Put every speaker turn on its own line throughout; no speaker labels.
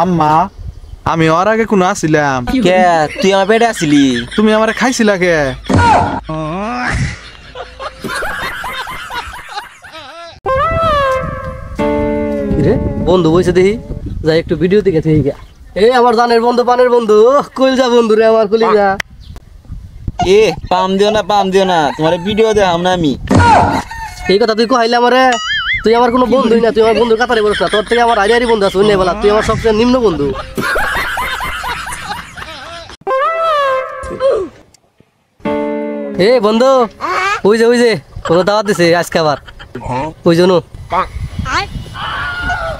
আম্মা আমি ওর আগে কোন আসিলাম
কে তুই আমার পেটে আসিলি?
তুমি আমারে খাইছিলা কে?
বন্ধু বইছে দেখি যাই একটু ভিডিও দেখে থেকে গিয়া এই আমার জানের বন্ধু পানের বন্ধু কইলজা বন্ধু রে আমার কলিজা
এ পাম দিও না তোমার ভিডিও দেখাম না আমি।
এই কথা তুই কইলে আমারে তুই আমার কোনো বন্ধুই না, তুই আমার বন্ধুর কাতারে বলছ না, তোর থেকে আমার আইডিয়ারি বন্ধু আছে বলা তুই আমার সবচেয়ে নিম্ন বন্ধু। এ বন্ধু ওই যে কোনো দাওয়াত দিছে আজকে আবার ওই জন্য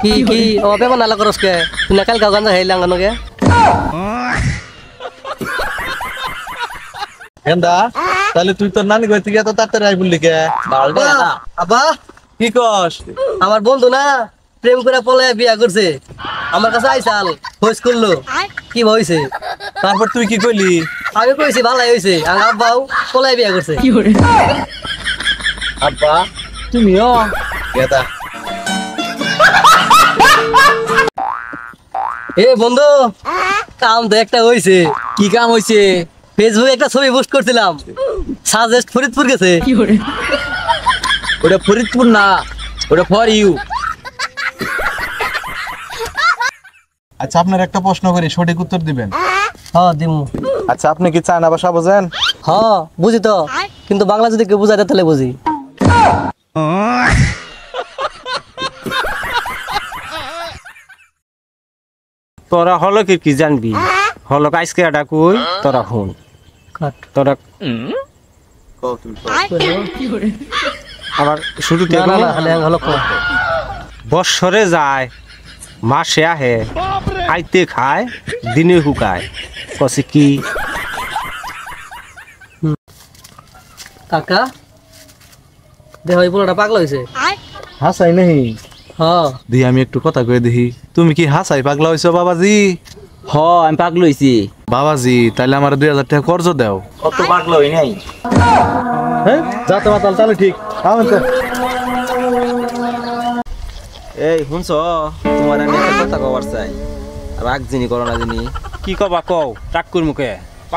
কি কি ও পেপার নালা করস কে তুই না কাল গাওগান যাই লাঙ্গানো কে
গেন্দা তাহলে তুই তোর নানি কইতে গিয়া তো তাড়াতাড়ি আই বললি কে?
আব্বা
কি কস?
আমার বন্ধু না প্রেম করে পলায় বিয়া করছে, আমার কাছে আইসাল খোঁজ করলো কি হইছে।
তারপর তুই কি কইলি?
আমি কইছি ভালাই হইছে, আর আব্বাও পলায় বিয়া করছে।
আব্বা তুমিও গেদা।
এ বন্ধু কাম তো একটা হইছে।
কি কাম হইছে?
ফেসবুকে একটা ছবি পোস্ট করছিলাম, সাজেস্ট ফরিদপুর গেছে।
ওটা ফরিদপুর না, ওটা ফর ইউ।
আচ্ছা আপনার একটা প্রশ্ন করি, সঠিক উত্তর দিবেন।
হ্যাঁ দিমু।
আচ্ছা আপনি কি চায়না ভাষা বোঝেন?
হ্যাঁ বুঝি তো, কিন্তু বাংলা যদি কেউ বুঝাই তাহলে বুঝি।
তোরা হলকে কি জানবি? হলক আজকে এটা কই তোরা শুন। তোরা আবার শুরুতে বৎসরে যায়, মাসে আহে, আইতে খায়, দিনে শুকায়, কছে কি?
কাকা দেখ এই পোলাটা পাগলা হয়েছে।
হাসাই নেই
হ্যাঁ
দি আমি একটু কথা কয়ে দেখি। তুমি কি হাসাই পাগলা হইছো বাবাজি?
হ আমি পাগল হইছি।
বাবাজি তাহলে আমার 2000 টাকা কর্জ দাও।
কত পাগল হই নাই।
হ্যাঁ যা তোমার তাহলে ঠিক
এই শুনছ, তোমার আমি একটা কথা কবার চাই, রাগ জিনি করো না জিনি।
কি কবা কও, টাক্কুর মুখে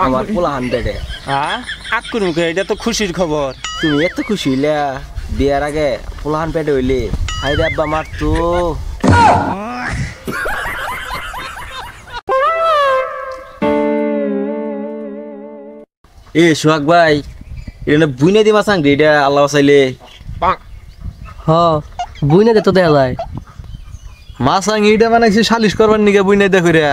আমার পোলাহান বেডে।
হ্যাঁ আক্কুর মুখে, এটা তো খুশির খবর।
তুমি এত খুশি হইলা বিয়ার আগে পোলাহান পেটে হইলে? হাই রে আব্বা মার তো। এ সোহাগ ভাই, এটা বুইনে দিমা সাংরি, এটা আল্লাহ চাইলে।
হ্যাঁ বুঝনে দে তো দেখা যায়।
মাসাং এইটা বানাইছি সালিশ করবার নিকে বুঝ নাই দেখো রে।